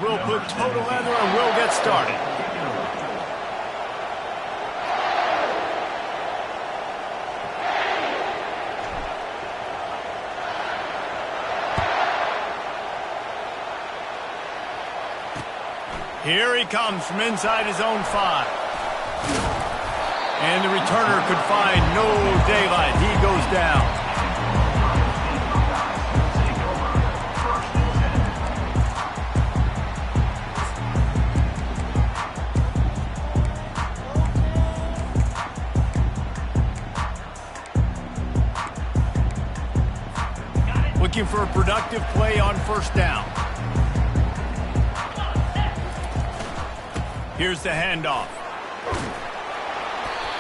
We'll put total leather and we'll get started. Here he comes from inside his own 5. And the returner could find no daylight. He goes down. Looking for a productive play on first down. Here's the handoff.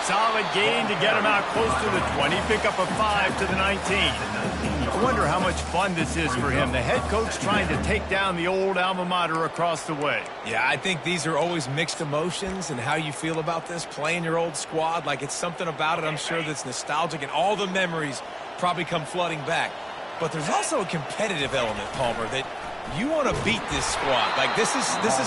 Solid gain to get him out close to the 20. Pick up a 5 to the 19. I wonder how much fun this is for him. The head coach trying to take down the old alma mater across the way. Yeah, I think these are always mixed emotions and how you feel about this, playing your old squad. Like, it's something about it, I'm sure, that's nostalgic, and all the memories probably come flooding back. But there's also a competitive element, Palmer, that you want to beat this squad. Like, this is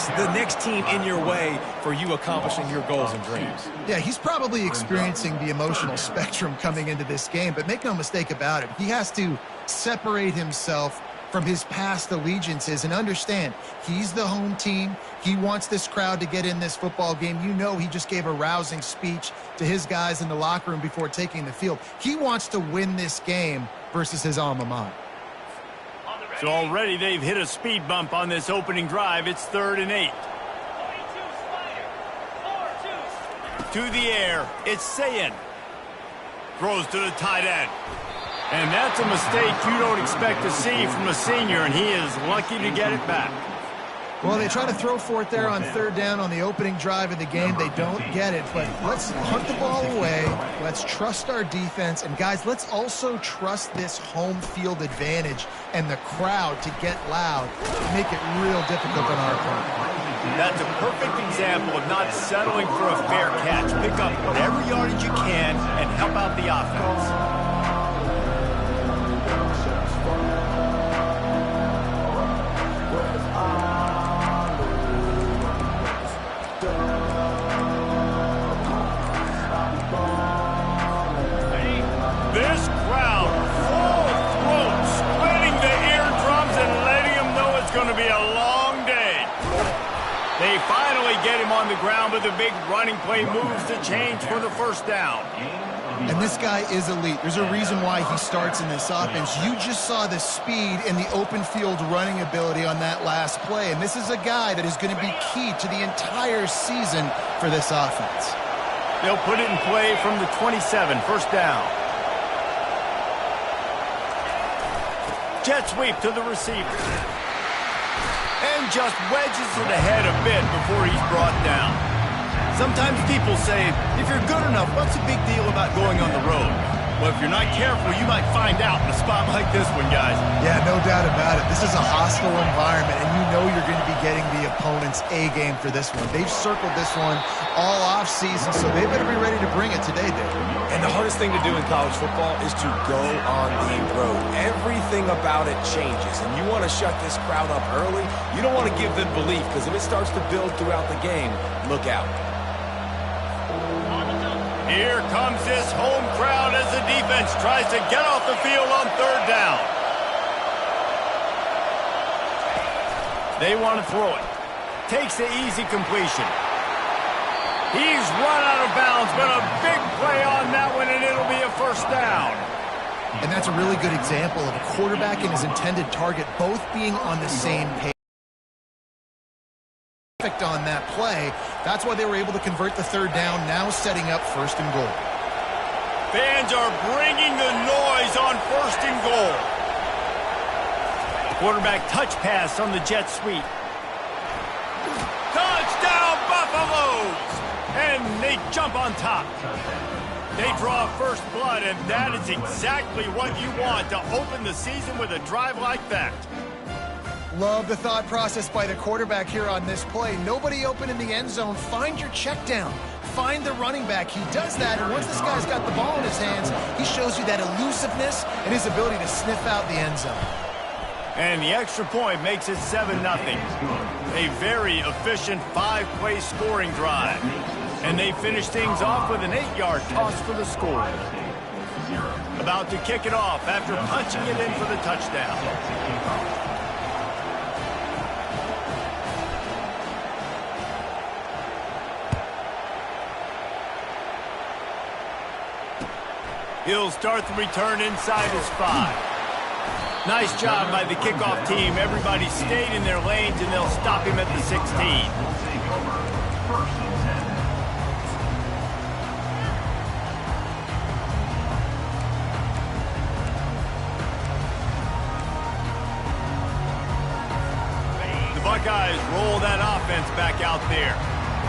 the next team in your way for you accomplishing your goals and dreams. Yeah, he's probably experiencing the emotional spectrum coming into this game, but make no mistake about it, he has to separate himself from his past allegiances and understand he's the home team. He wants this crowd to get in this football game. You know, he just gave a rousing speech to his guys in the locker room before taking the field. He wants to win this game versus his alma mater. So already they've hit a speed bump on this opening drive. It's 3rd and 8. To the air, it's Sayin. Throws to the tight end. And that's a mistake you don't expect to see from a senior, and he is lucky to get it back. Well, they try to throw for it there on 3rd down on the opening drive of the game. They don't get it, but let's hunt the ball away. Let's trust our defense. And, guys, let's also trust this home field advantage and the crowd to get loud, make it real difficult on our part. That's a perfect example of not settling for a fair catch. Pick up whatever yardage you can and help out the offense. This crowd, full throat, splitting the eardrums and letting him know it's going to be a long day. They finally get him on the ground, but the big running play moves the change for the first down. And this guy is elite. There's a reason why he starts in this offense. You just saw the speed and the open field running ability on that last play. And this is a guy that is going to be key to the entire season for this offense. They'll put it in play from the 27, first down. Jet sweep to the receiver. And just wedges it ahead a bit before he's brought down. Sometimes people say, if you're good enough, what's the big deal about going on the road? Well, if you're not careful, you might find out in a spot like this one, guys. Yeah, no doubt about it. This is a hostile environment, and you know you're going to be getting the opponent's A game for this one. They've circled this one all offseason, so they better be ready to bring it today, Dave. And the hardest thing to do in college football is to go on the road. Everything about it changes, and you want to shut this crowd up early. You don't want to give them belief, because if it starts to build throughout the game, look out. Here comes this home crowd as the defense tries to get off the field on 3rd down. They want to throw it. Takes the easy completion. He's run out of bounds, but a big play on that one, and it'll be a first down. And that's a really good example of a quarterback and his intended target both being on the same page. On that play. That's why they were able to convert the 3rd down, now setting up 1st and goal. Fans are bringing the noise on 1st and goal. Quarterback touch pass on the jet sweep. Touchdown Buffaloes! And they jump on top. They draw first blood, and that is exactly what you want to open the season with a drive like that. Love the thought process by the quarterback here on this play. Nobody open in the end zone. Find your check down. Find the running back. He does that, and once this guy's got the ball in his hands, he shows you that elusiveness and his ability to sniff out the end zone. And the extra point makes it 7-0. A very efficient 5-play scoring drive. And they finish things off with an 8-yard toss for the score. About to kick it off after punching it in for the touchdown. He'll start the return inside his 5. Nice job by the kickoff team. Everybody stayed in their lanes, and they'll stop him at the 16. The Buckeyes roll that offense back out there.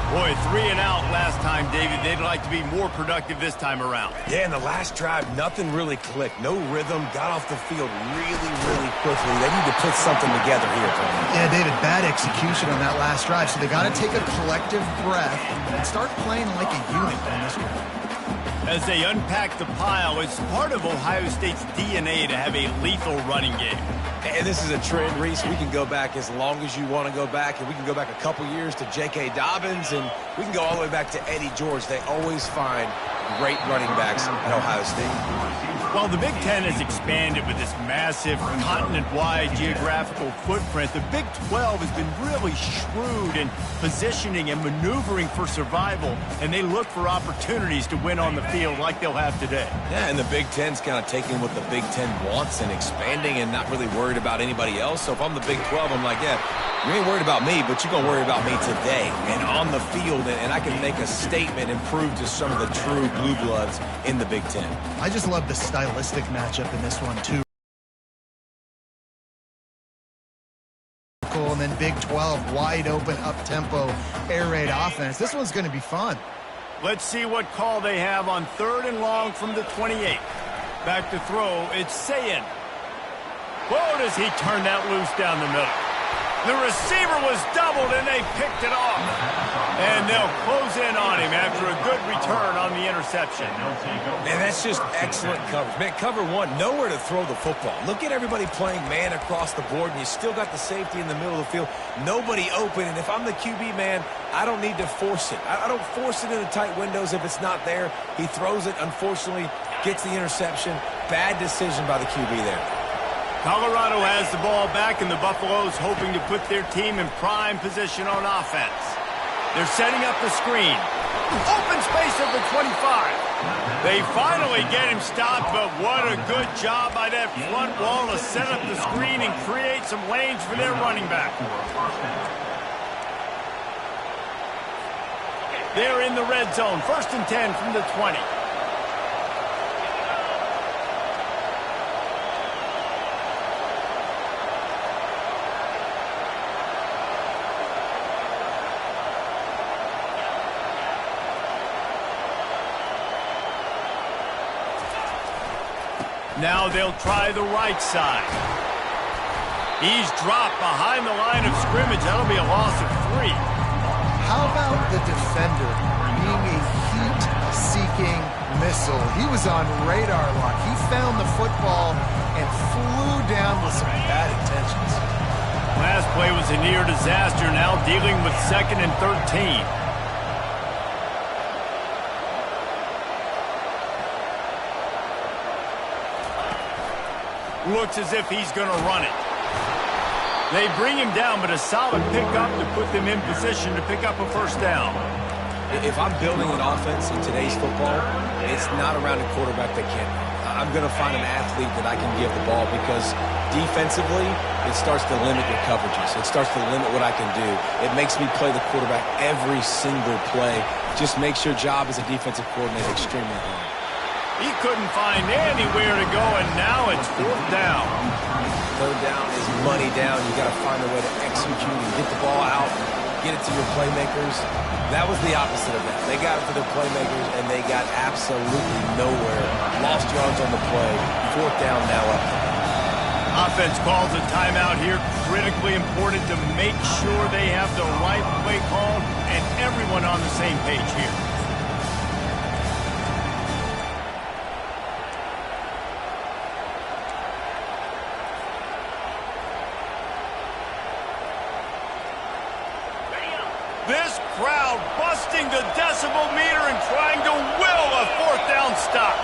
Boy, 3 and out last time, David. They'd like to be more productive this time around. Yeah, in the last drive, nothing really clicked. No rhythm. Got off the field really, really quickly. They need to put something together here, Tony. Yeah, David, bad execution on that last drive. So they got to take a collective breath and start playing like a unit on this one. As they unpack the pile, it's part of Ohio State's DNA to have a lethal running game. And this is a trend, Reese. We can go back as long as you want to go back, and we can go back a couple years to J.K. Dobbins, and we can go all the way back to Eddie George. They always find great running backs at Ohio State. Well, the Big Ten has expanded with this massive continent-wide geographical footprint. The Big 12 has been really shrewd in positioning and maneuvering for survival, and they look for opportunities to win on the field like they'll have today. Yeah, and the Big Ten's kind of taking what the Big Ten wants and expanding and not really worried about anybody else. So if I'm the Big 12, I'm like, yeah, you ain't worried about me, but you're going to worry about me today and on the field, and I can make a statement and prove to some of the true blue bloods in the Big Ten. I just love the stylistic matchup in this one, too. And then Big 12, wide open, up-tempo, air raid offense. This one's going to be fun. Let's see what call they have on 3rd and long from the 28. Back to throw, it's Sayin. Whoa, does he turn that loose down the middle. The receiver was doubled, and they picked it off. And they'll close in on him after a good return on the interception. Man, that's just excellent coverage. Man, cover one, nowhere to throw the football. Look at everybody playing man across the board, and you still got the safety in the middle of the field. Nobody open, and if I'm the QB, man, I don't need to force it. I don't force it into tight windows if it's not there. He throws it, unfortunately, gets the interception. Bad decision by the QB there. Colorado has the ball back, and the Buffaloes hoping to put their team in prime position on offense. They're setting up the screen. Open space at the 25. They finally get him stopped, but what a good job by that front wall to set up the screen and create some lanes for their running back. They're in the red zone. 1st and 10 from the 20. Now they'll try the right side. He's dropped behind the line of scrimmage. That'll be a loss of 3. How about the defender being a heat-seeking missile? He was on radar lock. He found the football and flew down with some bad intentions. Last play was a near disaster. Now dealing with 2nd and 13. Looks as if he's going to run it. They bring him down, but a solid pickup to put them in position to pick up a 1st down. If I'm building an offense in today's football, it's not around a quarterback that can't run. I'm going to find an athlete that I can give the ball because defensively, it starts to limit your coverages. It starts to limit what I can do. It makes me play the quarterback every single play. Just makes your job as a defensive coordinator extremely hard. He couldn't find anywhere to go, and now it's 4th down. 3rd down is money down. You got to find a way to execute and get the ball out, get it to your playmakers. That was the opposite of that. They got it to their playmakers, and they got absolutely nowhere. Lost yards on the play. 4th down now up. Offense calls a timeout here. Critically important to make sure they have the right play called and everyone on the same page here. This crowd busting the decibel meter and trying to will a fourth down stop.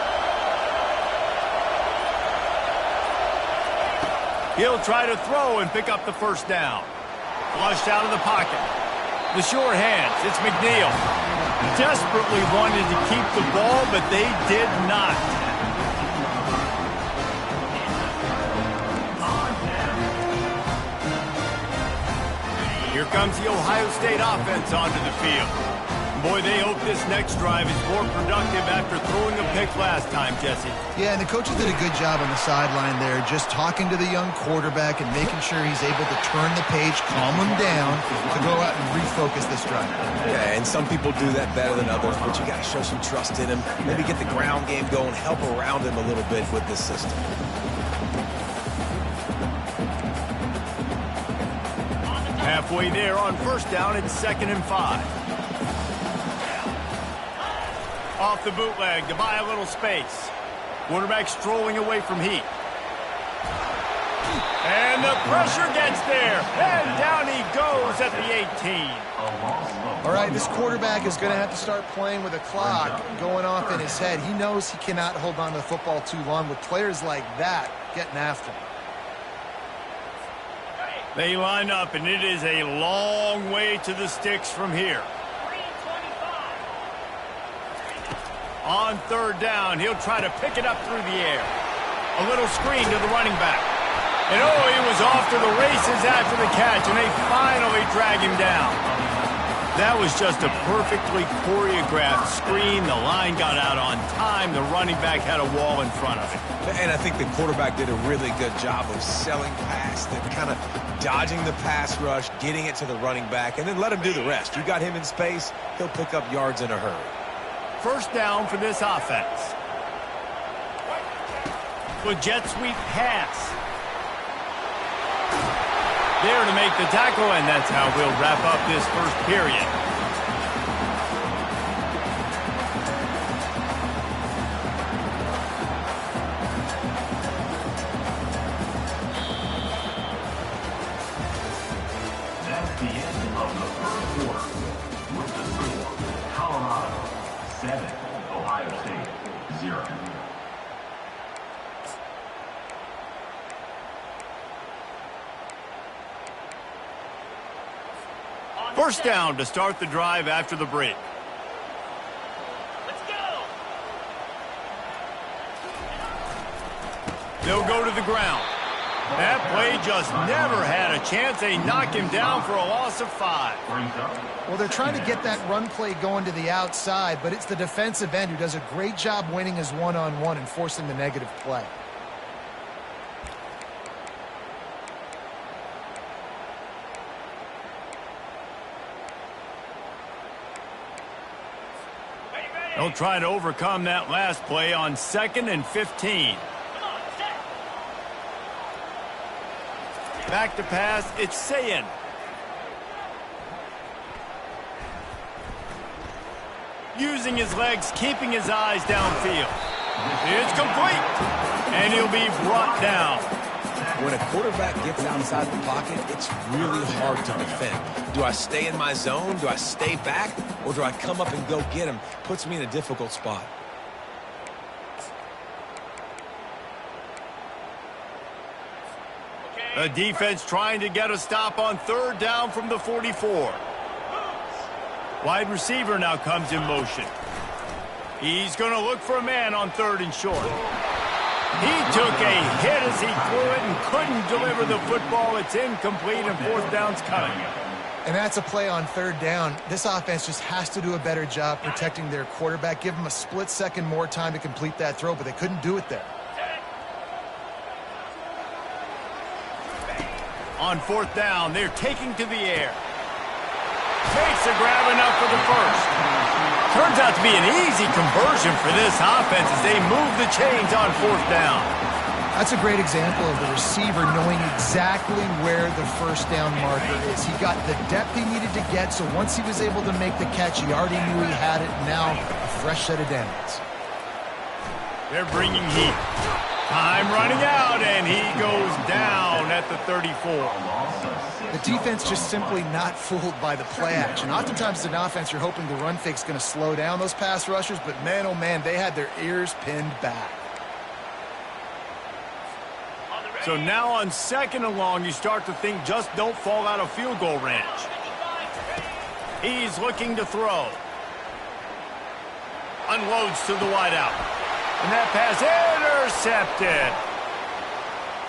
He'll try to throw and pick up the first down. Flushed out of the pocket. The sure hands, it's McNeil. Desperately wanted to keep the ball, but they did not. Here comes the Ohio State offense onto the field. Boy, they hope this next drive is more productive after throwing a pick last time, Jesse. Yeah, and the coaches did a good job on the sideline there, just talking to the young quarterback and making sure he's able to turn the page, calm him down, to go out and refocus this drive. Yeah, and some people do that better than others, but you got to show some trust in him. Maybe get the ground game going, help around him a little bit with this system. Halfway there on first down, it's 2nd and 5. Off the bootleg to buy a little space. Quarterback strolling away from heat. And the pressure gets there. And down he goes at the 18. All right, this quarterback is going to have to start playing with a clock going off in his head. He knows he cannot hold on to the football too long with players like that getting after him. They line up, and it is a long way to the sticks from here. On third down, he'll try to pick it up through the air. A little screen to the running back. And oh, he was off to the races after the catch, and they finally drag him down. That was just a perfectly choreographed screen. The line got out on time. The running back had a wall in front of it. And I think the quarterback did a really good job of selling past it, kind of dodging the pass rush, getting it to the running back, and then let him do the rest. You got him in space, he'll pick up yards in a hurry. First down for this offense. With jet sweep pass. There to make the tackle, and that's how we'll wrap up this first period. That's the end of the first quarter. With the score, Colorado 7, Ohio State 0. First down to start the drive after the break. Let's go. They'll go to the ground. That play just never had a chance. They knock him down for a loss of 5. Well, they're trying to get that run play going to the outside, but it's the defensive end who does a great job winning his one-on-one and forcing the negative play. They'll try to overcome that last play on 2nd and 15. Back to pass, it's Sayin. Using his legs, keeping his eyes downfield. It's complete, and he'll be brought down. When a quarterback gets outside the pocket, it's really hard to defend. Do I stay in my zone? Do I stay back? Or do I come up and go get him? Puts me in a difficult spot. The defense trying to get a stop on third down from the 44. Wide receiver now comes in motion. He's going to look for a man on 3rd and short. He took a hit as he threw it and couldn't deliver the football. It's incomplete, and 4th down's coming. And that's a play on 3rd down. This offense just has to do a better job protecting their quarterback. Give him a split second more time to complete that throw, but they couldn't do it there. On 4th down, they're taking to the air. Takes a grab enough for the first. Turns out to be an easy conversion for this offense as they move the chains on 4th down. That's a great example of the receiver knowing exactly where the first down marker is. He got the depth he needed to get, so once he was able to make the catch, he already knew he had it. Now, a fresh set of downs. They're bringing heat. Time running out, and he goes down at the 34. The defense just simply not fooled by the play action. Oftentimes as an offense, you're hoping the run fake's going to slow down those pass rushers, but man, oh man, they had their ears pinned back. So now on 2nd and long, you start to think just don't fall out of field goal range. He's looking to throw. Unloads to the wideout. And that pass intercepted.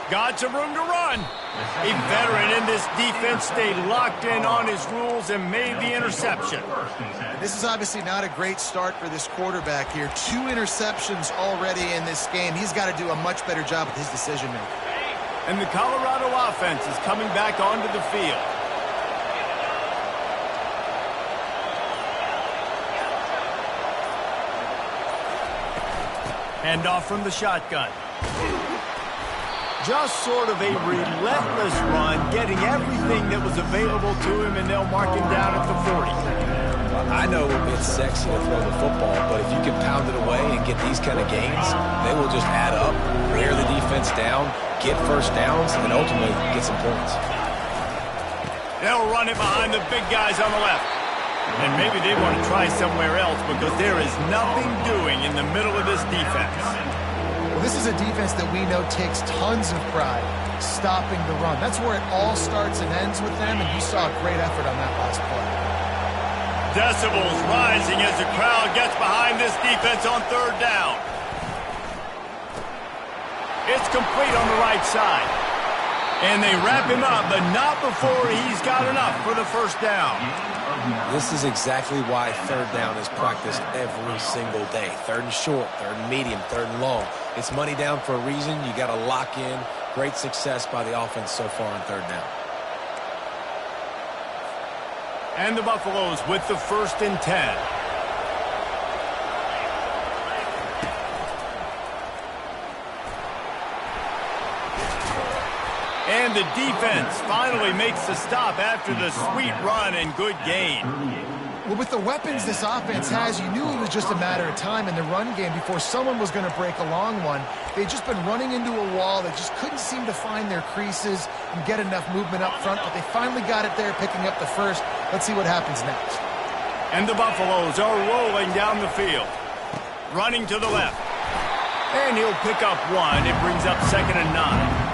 Got some room to run. A veteran in this defense stayed locked in on his rules and made the interception. This is obviously not a great start for this quarterback here. 2 interceptions already in this game. He's got to do a much better job with his decision-making. And the Colorado offense is coming back onto the field. Handoff from the shotgun. Just sort of a relentless run, getting everything that was available to him, and they'll mark him down at the 40. I know it's sexy to throw the football, but if you can pound it away and get these kind of gains, they will just add up, wear the defense down, get first downs, and ultimately get some points. They'll run it behind the big guys on the left. And maybe they want to try somewhere else because there is nothing doing in the middle of this defense. Well, this is a defense that we know takes tons of pride stopping the run. That's where it all starts and ends with them, and you saw a great effort on that last play. Decibels rising as the crowd gets behind this defense on 3rd down. It's complete on the right side. And they wrap him up, but not before he's got enough for the 1st down. This is exactly why 3rd down is practiced every single day. 3rd and short, 3rd and medium, 3rd and long. It's money down for a reason. You got to lock in. Great success by the offense so far on 3rd down. And the Buffaloes with the 1st and 10. And the defense finally makes the stop after the sweet run and good gain. Well, with the weapons this offense has, you knew it was just a matter of time in the run game before someone was going to break a long one. They'd just been running into a wall. They just couldn't seem to find their creases and get enough movement up front, but they finally got it there, picking up the 1st. Let's see what happens next. And the Buffaloes are rolling down the field. Running to the left. And he'll pick up 1. It brings up 2nd and 9.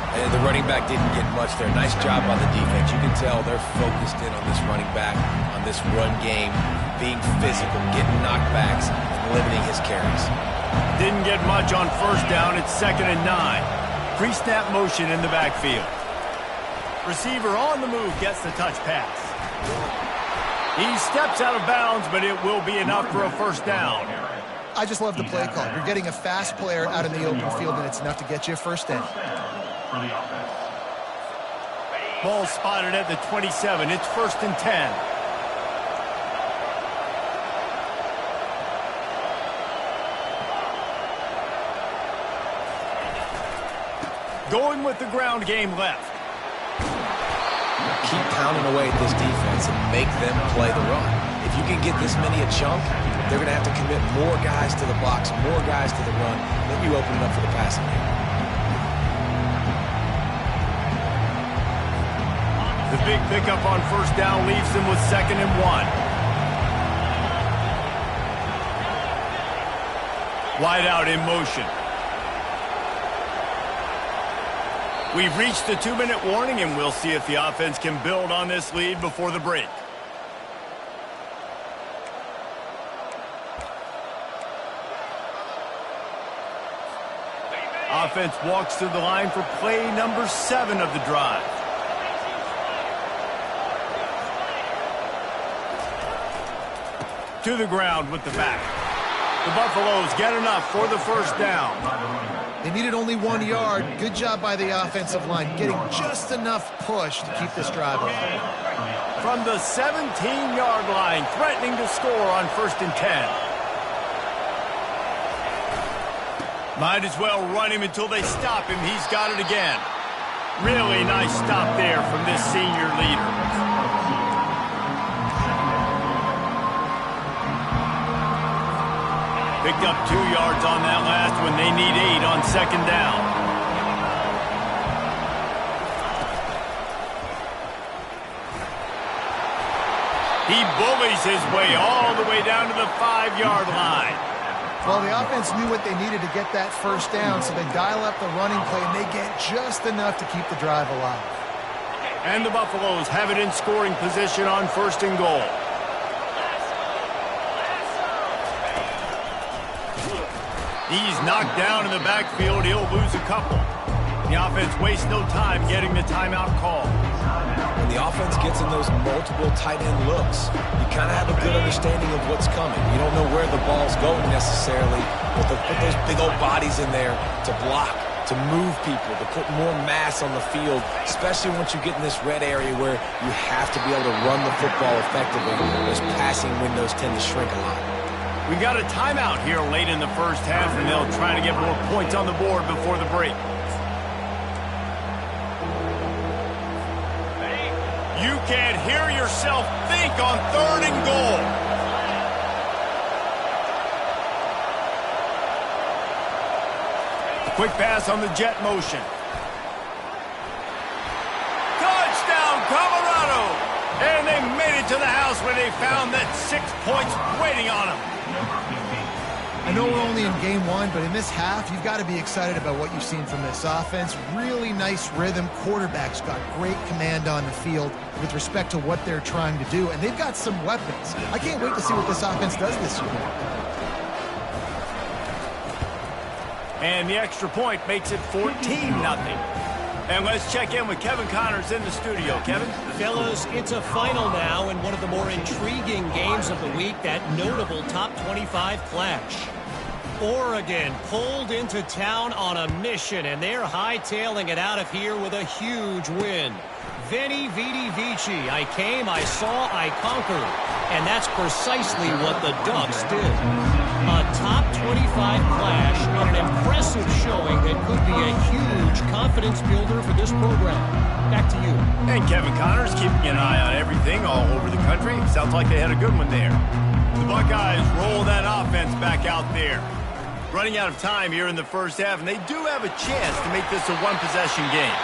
And the running back didn't get much there. Nice job by the defense. You can tell they're focused in on this running back, on this run game, being physical, getting knockbacks, and limiting his carries. Didn't get much on 1st down. It's 2nd and 9. Pre-snap motion in the backfield. Receiver on the move gets the touch pass. He steps out of bounds, but it will be enough for a 1st down. I just love the play call. You're getting a fast player out in the open field, and it's enough to get you a 1st down. Ball spotted at the 27. It's 1st and 10. Going with the ground game left. Keep pounding away at this defense and make them play the run. If you can get this many a chunk, they're going to have to commit more guys to the box, more guys to the run. Then you open it up for the passing game. The big pickup on 1st down leaves them with 2nd and 1. Wide out in motion. We've reached the 2-minute warning, and we'll see if the offense can build on this lead before the break. Offense walks to the line for play number 7 of the drive. To the ground with the back. The Buffaloes get enough for the 1st down. They needed only 1 yard. Good job by the offensive line, getting just enough push to keep this drive alive. From the 17-yard line, threatening to score on 1st and 10. Might as well run him until they stop him. He's got it again. Really nice stop there from this senior leader. Picked up 2 yards on that last one. They need 8 on second down. He bullies his way all the way down to the 5-yard line. Well, the offense knew what they needed to get that first down, so they dial up the running play, and they get just enough to keep the drive alive. And the Buffaloes have it in scoring position on first and goal. He's knocked down in the backfield. He'll lose a couple. The offense wastes no time getting the timeout call. When the offense gets in those multiple tight end looks, you kind of have a good understanding of what's coming. You don't know where the ball's going necessarily, but they'll put those big old bodies in there to block, to move people, to put more mass on the field, especially once you get in this red area where you have to be able to run the football effectively. Those passing windows tend to shrink a lot. We got a timeout here late in the first half, and they'll try to get more points on the board before the break. You can't hear yourself think on third and goal. Quick pass on the jet motion. Touchdown, Colorado! And they made it to the house where they found that 6 points waiting on them. I know we're only in game one, but in this half, you've got to be excited about what you've seen from this offense. Really nice rhythm. Quarterback's got great command on the field with respect to what they're trying to do, and they've got some weapons. I can't wait to see what this offense does this year. And the extra point makes it 14-0. And let's check in with Kevin Connors in the studio. Kevin? Fellas, it's a final now in one of the more intriguing games of the week, that notable top 25 clash. Oregon pulled into town on a mission, and they're hightailing it out of here with a huge win. Veni, Vidi, Vici. I came, I saw, I conquered. And that's precisely what the Ducks did. A top 25 clash and an impressive showing that could be a huge confidence builder for this program. Back to you. And Kevin Connors keeping an eye on everything all over the country. Sounds like they had a good one there. The Buckeyes roll that offense back out there. Running out of time here in the first half, and they do have a chance to make this a one-possession game.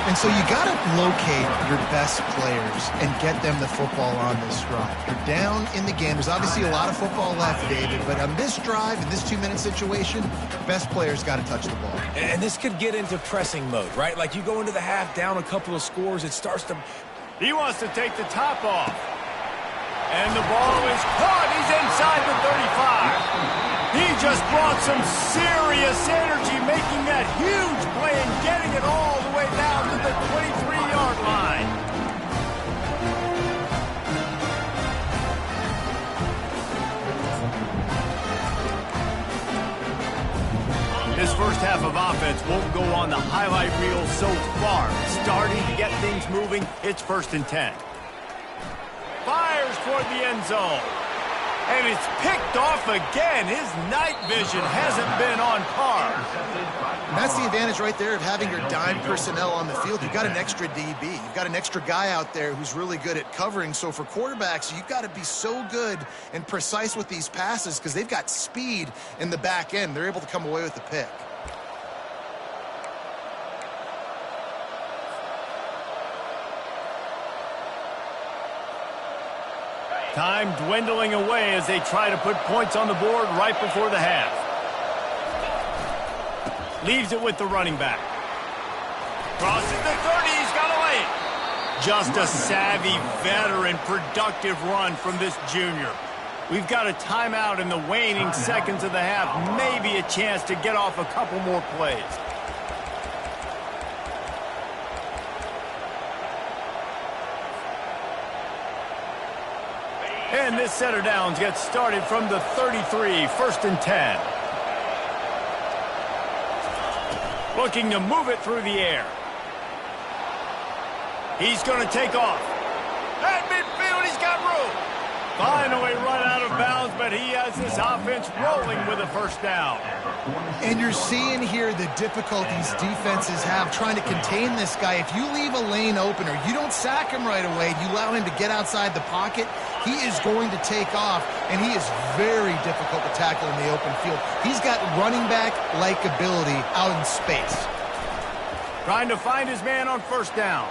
And so you got to locate your best players and get them the football on this drive. You're down in the game. There's obviously a lot of football left, David, but on this drive, in this 2-minute situation, best players got to touch the ball. And this could get into pressing mode, right? Like you go into the half down a couple of scores, it starts to... He wants to take the top off. And the ball is caught. He's inside the 35. He just brought some serious energy, making that huge play and getting it all the way down to the 23-yard line. This first half of offense won't go on the highlight reel so far. Starting to get things moving, it's 1st and 10. Fires toward the end zone. And it's picked off again. His night vision hasn't been on par. And that's the advantage right there of having your dime personnel on the field. You've got an extra DB. You've got an extra guy out there who's really good at covering. So for quarterbacks, you've got to be so good and precise with these passes because they've got speed in the back end. They're able to come away with the pick. Time dwindling away as they try to put points on the board right before the half. Leaves it with the running back. Crosses the 30, he's got away. Just a savvy, veteran, productive run from this junior. We've got a timeout in the waning seconds of the half. Maybe a chance to get off a couple more plays. And this set of downs gets started from the 33, 1st and 10. Looking to move it through the air. He's going to take off. At midfield, he's got room. Finally run out of bounds, but but he has this offense rolling with a first down. And you're seeing here the difficulties defenses have trying to contain this guy. If you leave a lane open or you don't sack him right away, you allow him to get outside the pocket, he is going to take off, and he is very difficult to tackle in the open field. He's got running back-like ability out in space. Trying to find his man on first down.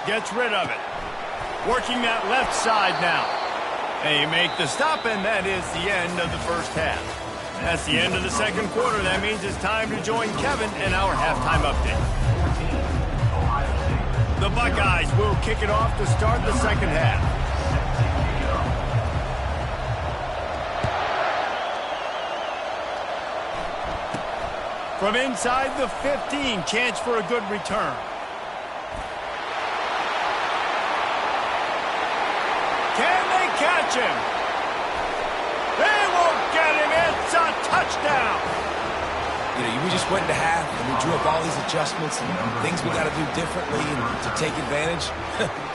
Gets rid of it. Working that left side now. They make the stop, and that is the end of the first half. That's the end of the second quarter. That means it's time to join Kevin in our halftime update. The Buckeyes will kick it off to start the second half. From inside the 15, chance for a good return. Can they catch him? They won't get him. It's a touchdown. You know, we just went into half, and we drew up all these adjustments and things we got to do differently and to take advantage.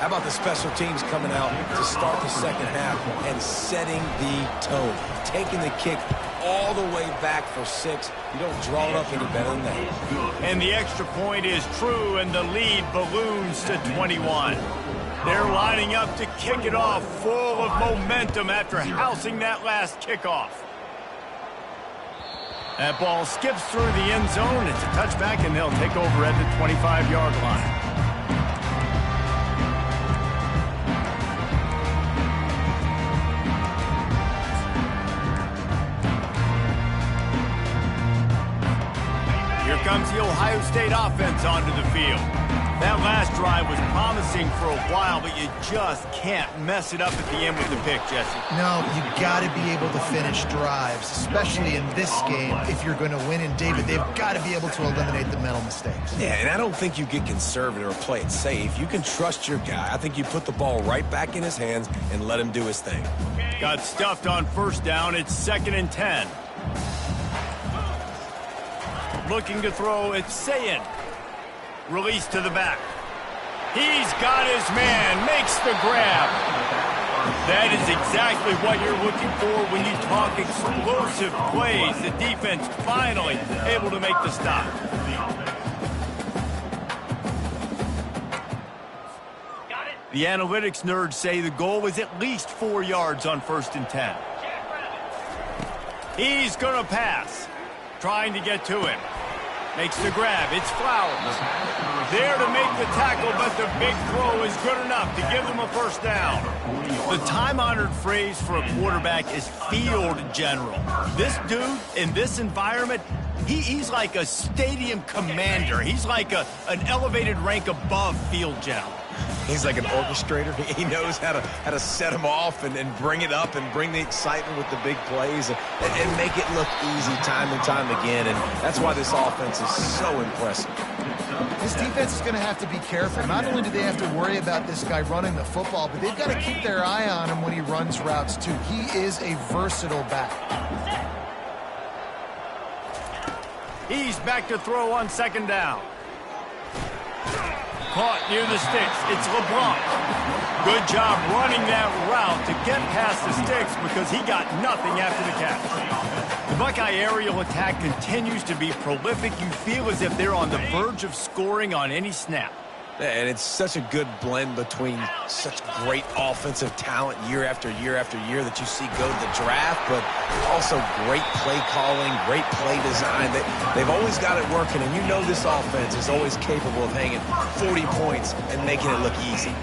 How about the special teams coming out to start the second half and setting the tone, taking the kick all the way back for 6. You don't draw it up any better than that. And the extra point is true, and the lead balloons to 21. They're lining up to kick it off full of momentum after housing that last kickoff. That ball skips through the end zone. It's a touchback, and they'll take over at the 25-yard line. Here comes the Ohio State offense onto the field. That last drive was promising for a while, but you just can't mess it up at the end with the pick, Jesse. No, you got to be able to finish drives, especially in this game if you're going to win. And, David, they've got to be able to eliminate the mental mistakes. Yeah, and I don't think you get conservative or play it safe. You can trust your guy. I think you put the ball right back in his hands and let him do his thing. Got stuffed on first down. It's 2nd and 10. Looking to throw, it's Sayin. Release to the back. He's got his man, makes the grab. That is exactly what you're looking for when you talk explosive plays. The defense finally able to make the stop. The analytics nerds say the goal is at least 4 yards on 1st and 10. He's going to pass. Trying to get to him. Makes the grab. It's Flowers. There to make the tackle, but the big throw is good enough to give them a first down. The time-honored phrase for a quarterback is field general. This dude, in this environment, he's like a stadium commander. He's like an elevated rank above field general. He's like an orchestrator. He knows how to set him off and bring it up and bring the excitement with the big plays and make it look easy time and time again. And that's why this offense is so impressive. This defense is going to have to be careful. Not only do they have to worry about this guy running the football, but they've got to keep their eye on him when he runs routes, too. He is a versatile back. He's back to throw on 2nd down. Caught near the sticks. It's LeBlanc. Good job running that route to get past the sticks because he got nothing after the catch. The Buckeye aerial attack continues to be prolific. You feel as if they're on the verge of scoring on any snap. And it's such a good blend between such great offensive talent year after year after year that you see go to the draft, but also great play calling, great play design. They've always got it working, and you know this offense is always capable of hanging 40 points and making it look easy.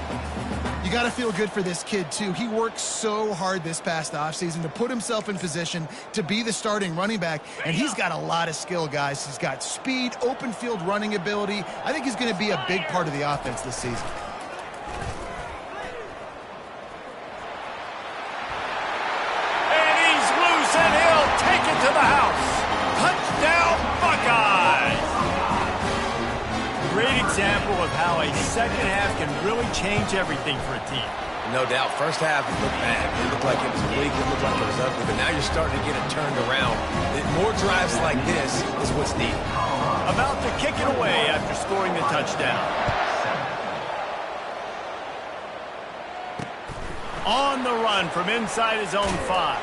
You got to feel good for this kid, too. He worked so hard this past offseason to put himself in position to be the starting running back, and he's got a lot of skill, guys. He's got speed, open field running ability. I think he's going to be a big part of the offense this season. And he's loose, and he'll take it to the house. Touchdown, Buckeyes! Great example of how a second half can really change everything for a team. No doubt. First half, it looked bad. It looked like it was weak. It looked like it was ugly. But now you're starting to get it turned around. More drives like this is what's needed. About to kick it away after scoring the touchdown. On the run from inside his own 5.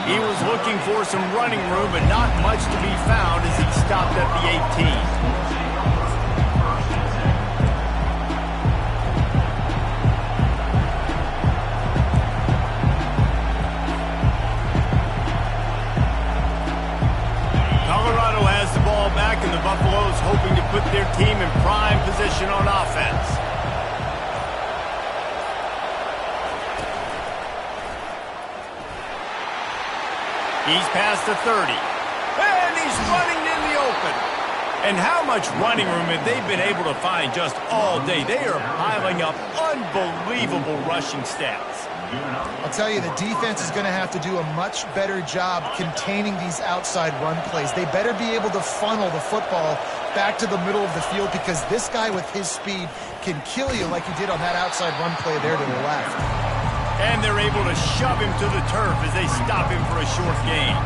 He was looking for some running room, but not much to be found as he stopped at the 18. And the Buffaloes hoping to put their team in prime position on offense. He's past the 30. And he's running in the open. And how much running room have they been able to find just all day? They are piling up unbelievable rushing stats. I'll tell you, the defense is going to have to do a much better job containing these outside run plays. They better be able to funnel the football back to the middle of the field because this guy with his speed can kill you like he did on that outside run play there to the left. And they're able to shove him to the turf as they stop him for a short gain.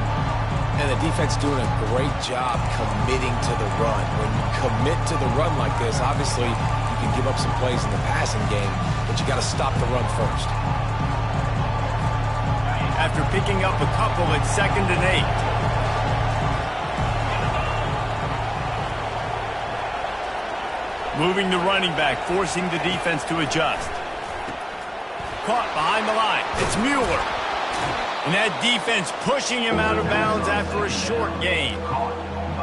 And the defense doing a great job committing to the run. When you commit to the run like this, obviously you can give up some plays in the passing game, but you got to stop the run first. After picking up a couple at 2nd and 8. Moving the running back, forcing the defense to adjust. Caught behind the line. It's Mueller. And that defense pushing him out of bounds after a short gain.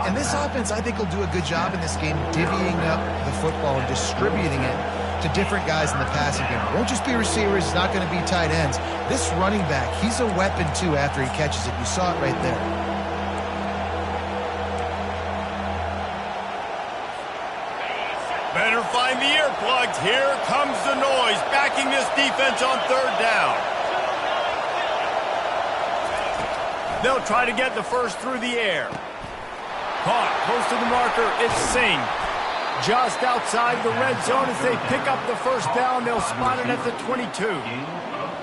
And this offense, I think, will do a good job in this game divvying up the football and distributing it to different guys in the passing game. It won't just be receivers. It's not going to be tight ends. This running back, he's a weapon, too, after he catches it. You saw it right there. Better find the earplugs. Here comes the noise, backing this defense on 3rd down. They'll try to get the first through the air. Caught close to the marker. It's Singh. Just outside the red zone as they pick up the first down. They'll spot it at the 22.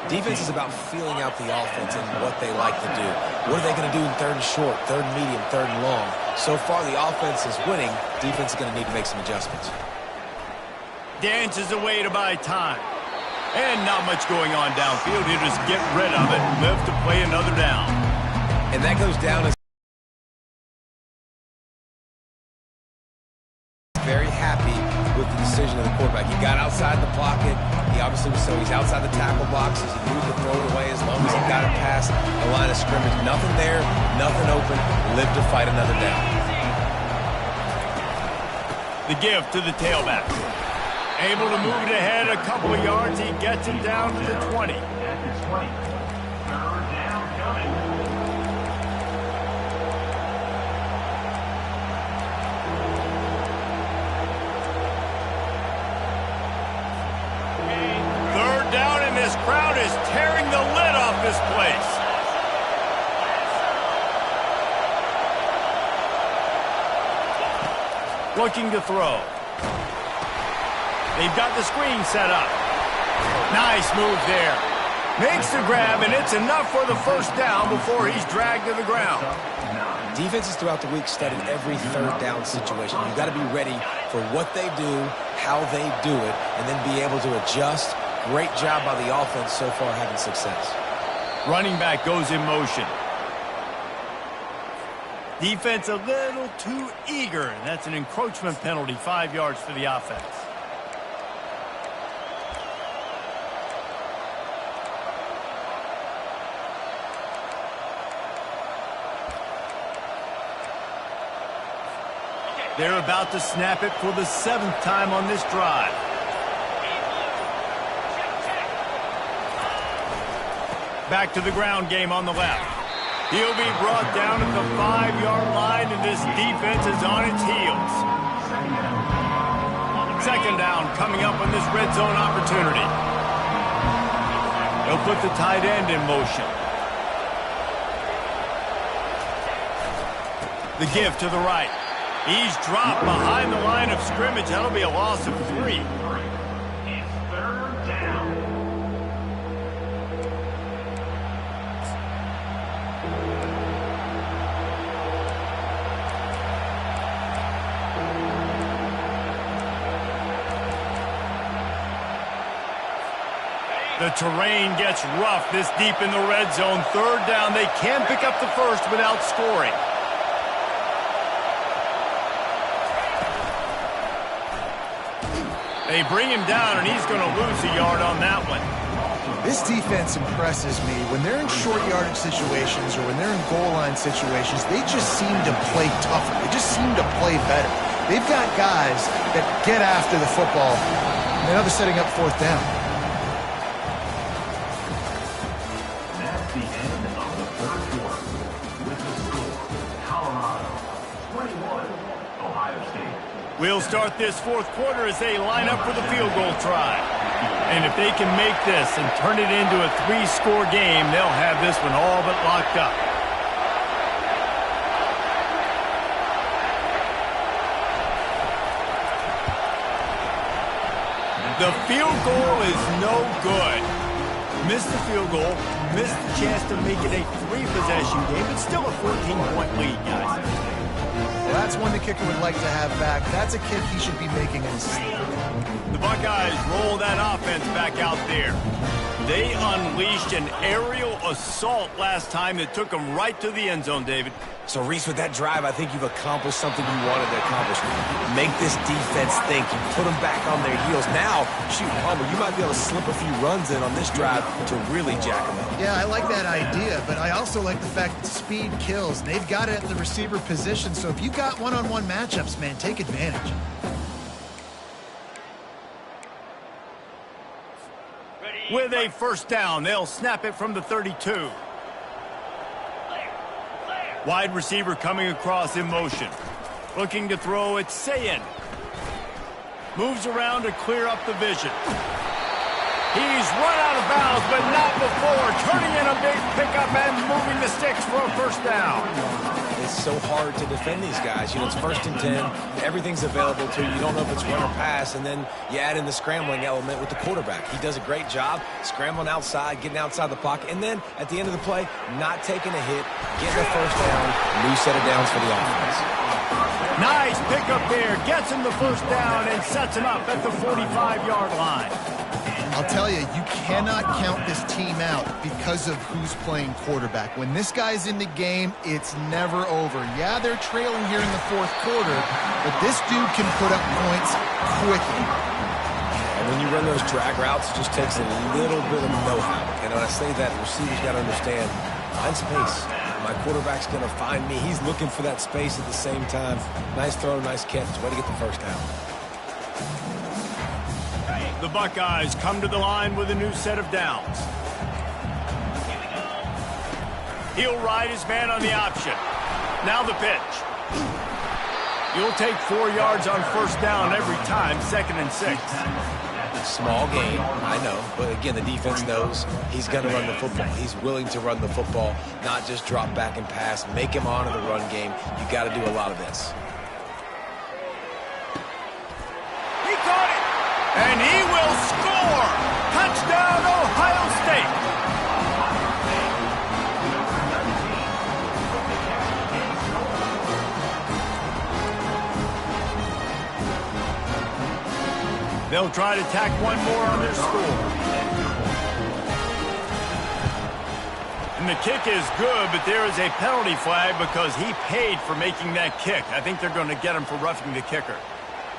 Defense is about feeling out the offense and what they like to do. What are they going to do in 3rd and short, 3rd and medium, 3rd and long? So far, the offense is winning. Defense is going to need to make some adjustments. Dances away to buy time. And not much going on downfield. He'll just get rid of it and live to play another down. And that goes down as very happy with the decision of the quarterback. He got outside the pocket. He obviously was so he's outside the tackle box as he moved to throw it away as long as he got it past the line of scrimmage. Nothing there, nothing open. Live to fight another down. The give to the tailback. Able to move it ahead a couple of yards. He gets it down to the 20. This crowd is tearing the lid off this place. Looking to throw. They've got the screen set up. Nice move there. Makes the grab, and it's enough for the first down before he's dragged to the ground. Defenses throughout the week studied every 3rd down situation. You've got to be ready for what they do, how they do it, and then be able to adjust. Great job by the offense so far having success. Running back goes in motion. Defense a little too eager, and that's an encroachment penalty, 5 yards for the offense. They're about to snap it for the 7th time on this drive. Back to the ground game on the left. He'll be brought down at the 5-yard line, and this defense is on its heels. 2nd down coming up on this red zone opportunity. They'll put the tight end in motion. The give to the right. He's dropped behind the line of scrimmage. That'll be a loss of 3. It's 3rd down. The terrain gets rough this deep in the red zone. Third down, they can pick up the first without scoring. They bring him down, and he's going to lose a yard on that one. This defense impresses me. When they're in short yardage situations or when they're in goal line situations, they just seem to play tougher. They just seem to play better. They've got guys that get after the football. And now they're setting up fourth down. That's the end of the third quarter. With the score, Colorado 21, Ohio State. We'll start this fourth quarter as they line up for the field goal try. And if they can make this and turn it into a 3-score game, they'll have this one all but locked up. The field goal is no good. Missed the field goal, missed the chance to make it a 3-possession game. It's still a 14-point lead, guys. Well, that's one the kicker would like to have back. That's a kick he should be making in his sleep. The Buckeyes roll that offense back out there. They unleashed an aerial assault last time that took them right to the end zone, David. So, Reese, with that drive, I think you've accomplished something you wanted to accomplish. Make this defense think. You put them back on their heels. Now, shoot, Palmer, you might be able to slip a few runs in on this drive to really jack them up. Yeah, I like that idea, but I also like the fact that speed kills. They've got it at the receiver position, so if you've got one-on-one matchups, man, take advantage. With a first down, they'll snap it from the 32. Wide receiver coming across in motion. Looking to throw, it's Sayin. Moves around to clear up the vision. He's run out of bounds, but not before. Turning in a big pickup and moving the sticks for a first down. It's so hard to defend these guys. You know, it's 1st and 10. Everything's available to you. You don't know if it's run or pass, and then you add in the scrambling element with the quarterback. He does a great job scrambling outside, getting outside the pocket, and then at the end of the play, not taking a hit, getting a first down, new set of downs for the offense. Nice pickup there. Gets him the first down and sets him up at the 45-yard line. I'll tell you, you cannot count this team out because of who's playing quarterback. When this guy's in the game, it's never over. Yeah, they're trailing here in the fourth quarter, but this dude can put up points quickly. And when you run those drag routes, it just takes a little bit of know-how. And when I say that, receivers got to understand, find space. My quarterback's going to find me. He's looking for that space at the same time. Nice throw, nice catch. Way to get the first down. The Buckeyes come to the line with a new set of downs. He'll ride his man on the option. Now the pitch. You'll take 4 yards on first down every time, 2nd and 6. Small game, I know, but again, the defense knows he's going to run the football. He's willing to run the football, not just drop back and pass, make him honor the run game. You got to do a lot of this. He caught it, and he will score. Touchdown, Ohio State. They'll try to tack one more on their score. And the kick is good, but there is a penalty flag because he paid for making that kick. I think they're going to get him for roughing the kicker.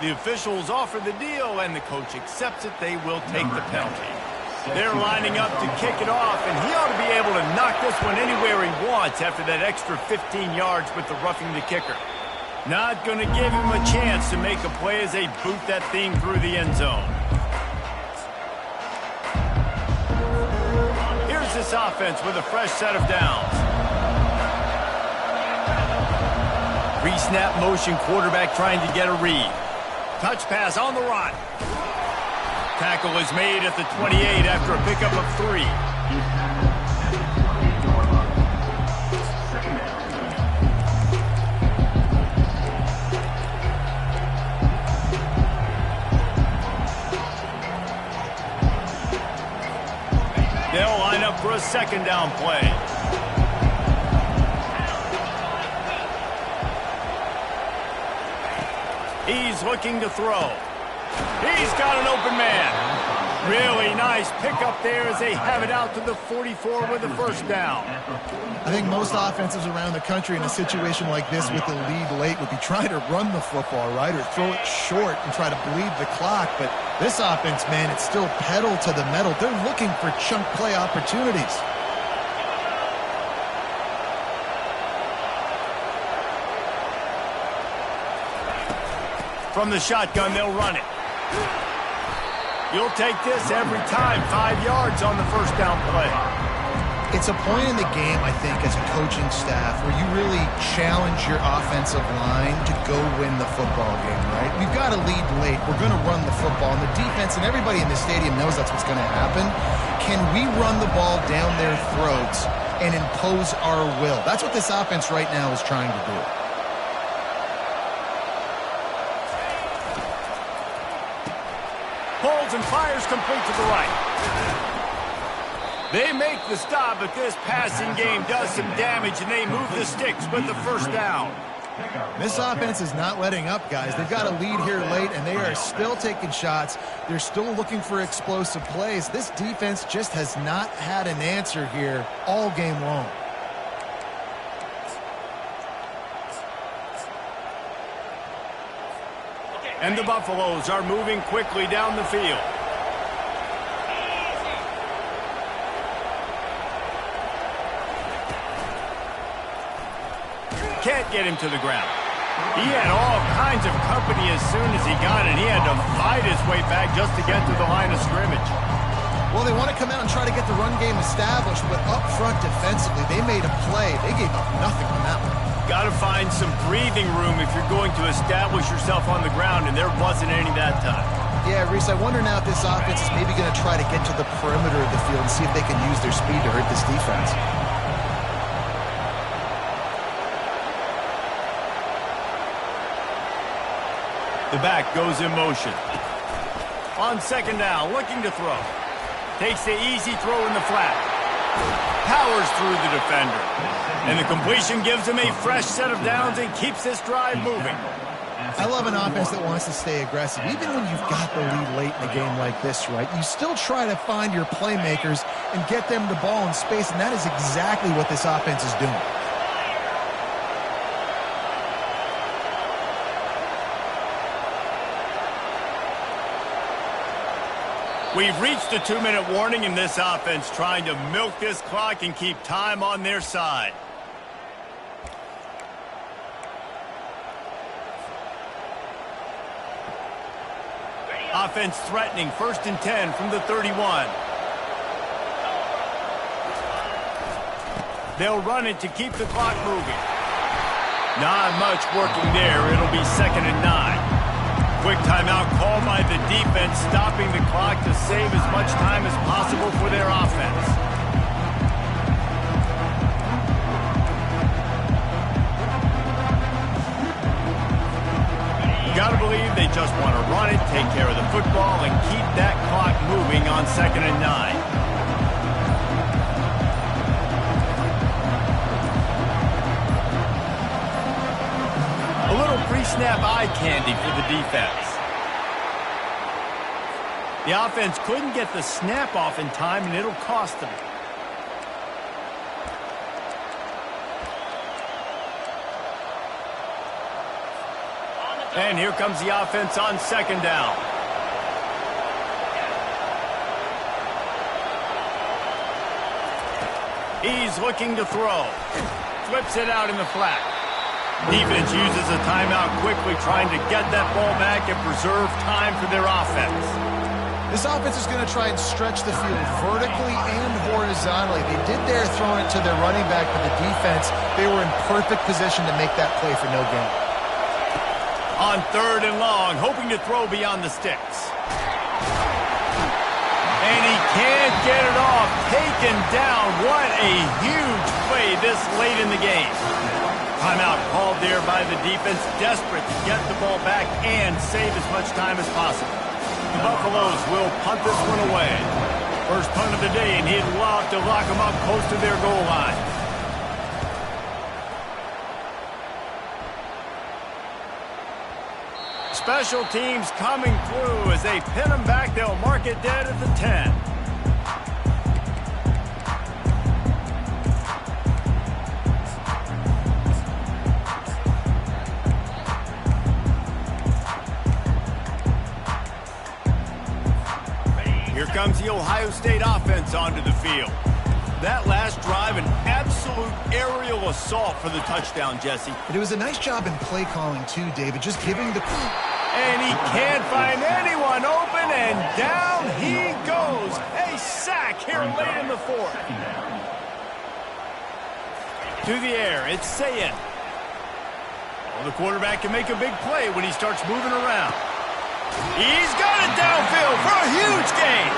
The officials offer the deal, and the coach accepts it. They will take the penalty. They're lining up to kick it off, and he ought to be able to knock this one anywhere he wants after that extra 15 yards with the roughing the kicker. Not going to give him a chance to make a play as they boot that thing through the end zone. Here's this offense with a fresh set of downs. Re-snap motion, quarterback trying to get a read. Touch pass on the run. Tackle is made at the 28 after a pickup of 3. They'll line up for a 2nd down play. He's looking to throw. He's got an open man. Really nice pickup there as they have it out to the 44 with the first down. I think most offenses around the country in a situation like this with the lead late would be trying to run the football, right, or throw it short and try to bleed the clock. But this offense, man, it's still pedal to the metal. They're looking for chunk play opportunities. From the shotgun, they'll run it. You'll take this every time. 5 yards on the first down play. It's a point in the game, I think, as a coaching staff where you really challenge your offensive line to go win the football game, right? We've got to lead late. We're going to run the football. And the defense and everybody in the stadium knows that's what's going to happen. Can we run the ball down their throats and impose our will? That's what this offense right now is trying to do. Pulls and fires complete to the right. They make the stop, but this passing game does some damage, and they move the sticks with the first down. This offense is not letting up, guys. They've got a lead here late, and they are still taking shots. They're still looking for explosive plays. This defense just has not had an answer here all game long. And the Buffaloes are moving quickly down the field. Can't get him to the ground. He had all kinds of company as soon as he got it. He had to fight his way back just to get to the line of scrimmage. Well, they want to come out and try to get the run game established, but up front defensively, they made a play. They gave up nothing on that one. Got to find some breathing room if you're going to establish yourself on the ground, and there wasn't any that time. Yeah, Reese, I wonder now if this offense is maybe going to try to get to the perimeter of the field and see if they can use their speed to hurt this defense. The back goes in motion. On second down, looking to throw. Takes the easy throw in the flat. Powers through the defender. And the completion gives him a fresh set of downs and keeps this drive moving. I love an offense that wants to stay aggressive. Even when you've got the lead late in a game like this, right, you still try to find your playmakers and get them the ball in space, and that is exactly what this offense is doing. We've reached the 2-minute warning in this offense, trying to milk this clock and keep time on their side. Offense threatening, 1st and 10 from the 31. They'll run it to keep the clock moving. Not much working there. It'll be 2nd and 9. Quick timeout called by the defense, stopping the clock to save as much time as possible for their offense. Gotta believe they just want to run it, take care of the football, and keep that clock moving on 2nd and 9. A little pre-snap eye candy for the defense. The offense couldn't get the snap off in time, and it'll cost them. And here comes the offense on 2nd down. He's looking to throw. Flips it out in the flat. Defense uses a timeout quickly, trying to get that ball back and preserve time for their offense. This offense is going to try and stretch the field vertically and horizontally. They did there throwing it to their running back, but the defense, they were in perfect position to make that play for no gain. On 3rd and long, hoping to throw beyond the sticks. And he can't get it off. Taken down. What a huge play this late in the game. Timeout called there by the defense, desperate to get the ball back and save as much time as possible. The Buffaloes will punt this one away. First punt of the day, and he'd love to lock them up close to their goal line. Special teams coming through. As they pin them back, they'll mark it dead at the 10. Here comes the Ohio State offense onto the field. That last drive, an absolute aerial assault for the touchdown, Jesse. But it was a nice job in play calling too, David, just giving the... And he can't find anyone open, and down he goes. A sack here late in the fourth. To the air, it's Sayin. Well, the quarterback can make a big play when he starts moving around. He's got it downfield for a huge gain.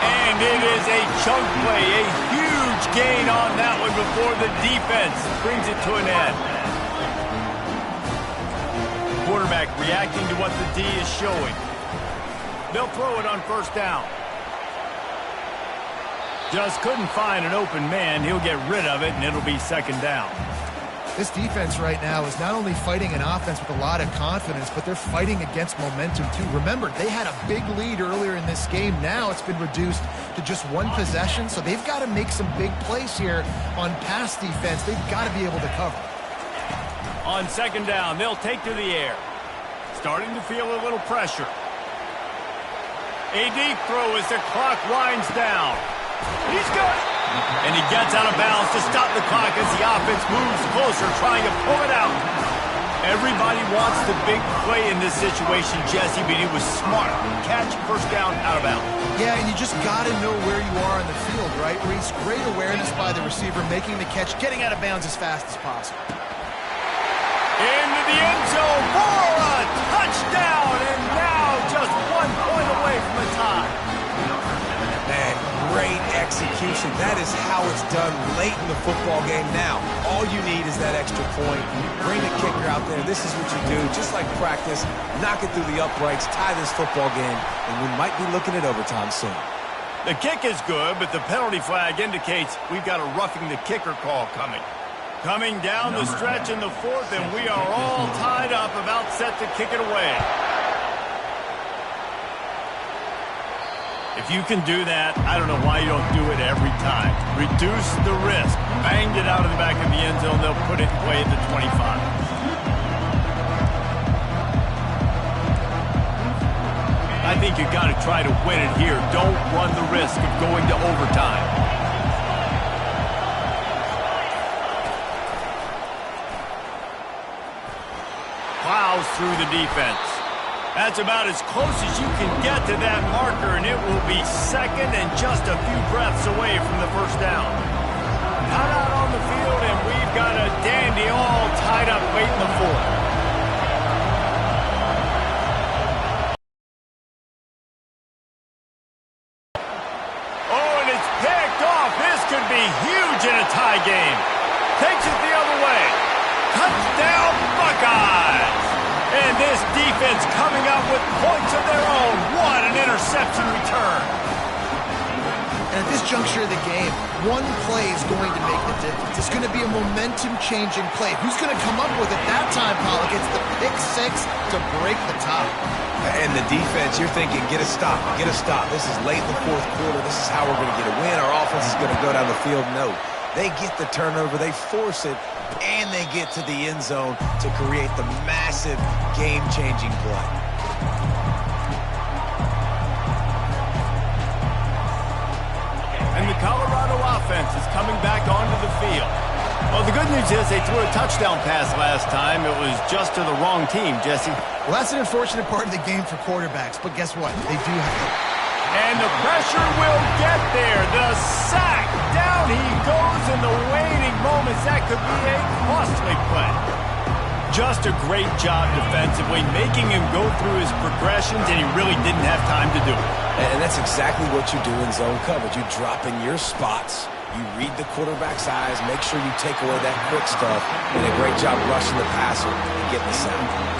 And it is a chunk play, a huge gain on that one before the defense brings it to an end. Quarterback reacting to what the D is showing. They'll throw it on first down. Just couldn't find an open man. He'll get rid of it, and it'll be second down. This defense right now is not only fighting an offense with a lot of confidence, but they're fighting against momentum too. Remember, they had a big lead earlier in this game. Now it's been reduced to just one possession, so they've got to make some big plays here on pass defense. They've got to be able to cover. On second down, they'll take to the air. Starting to feel a little pressure. A deep throw as the clock winds down. He's got it. And he gets out of bounds to stop the clock as the offense moves closer, trying to pull it out. Everybody wants the big play in this situation, Jesse, but he was smart. Catch, first down, out of bounds. Yeah, and you just got to know where you are on the field, right? Reese, great awareness by the receiver, making the catch, getting out of bounds as fast as possible. Into the end zone for a touchdown, and now just 1 point away from a tie. Man, great execution. That is how it's done late in the football game now. All you need is that extra point. Bring the kicker out there. This is what you do. Just like practice, knock it through the uprights, tie this football game, and we might be looking at overtime soon. The kick is good, but the penalty flag indicates we've got a roughing the kicker call coming. Coming down the stretch in the fourth, and we are all tied up, about set to kick it away. If you can do that, I don't know why you don't do it every time. Reduce the risk. Banged it out of the back of the end zone. They'll put it in play at the 25. I think you got to try to win it here. Don't run the risk of going to overtime. Plows through the defense. That's about as close as you can get to that marker, and it will be second and just a few breaths away from the first down. Not out on the field, and we've got a dandy all tied up late in the fourth. Oh, and it's picked off. This could be huge in a tie game. Takes it the other way. Touchdown, Buckeyes! And this defense coming out with points of their own. What an interception return. And at this juncture of the game, one play is going to make the difference. It's going to be a momentum-changing play. Who's going to come up with it that time, Pollock? It's the pick six to break the tie. And the defense, you're thinking, get a stop, get a stop. This is late in the fourth quarter. This is how we're going to get a win. Our offense is going to go down the field. No. They get the turnover, they force it, and they get to the end zone to create the massive game-changing play. And the Colorado offense is coming back onto the field. Well, the good news is they threw a touchdown pass last time. It was just to the wrong team, Jesse. Well, that's an unfortunate part of the game for quarterbacks, but guess what? They do have it. And the pressure will get there. The sack. Down he goes in the waiting moments. That could be a costly play. Just a great job defensively, making him go through his progressions, and he really didn't have time to do it. And that's exactly what you do in zone coverage. You drop in your spots, you read the quarterback's eyes, make sure you take away that quick stuff, and a great job rushing the passer and getting the sack.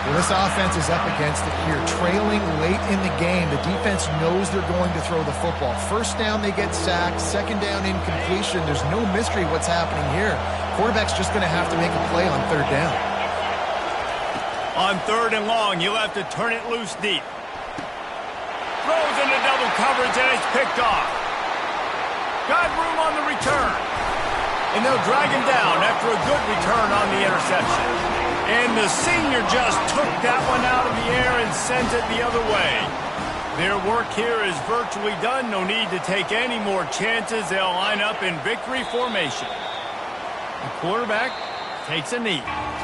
Well, this offense is up against it here. Trailing late in the game, the defense knows they're going to throw the football. First down, they get sacked. Second down, incompletion. There's no mystery what's happening here. Quarterback's just going to have to make a play on third down. On 3rd and long, you'll have to turn it loose deep. Throws into double coverage, and it's picked off. Got room on the return. And they'll drag him down after a good return on the interception. And the senior just took that one out of the air and sent it the other way. Their work here is virtually done. No need to take any more chances. They'll line up in victory formation. The quarterback takes a knee.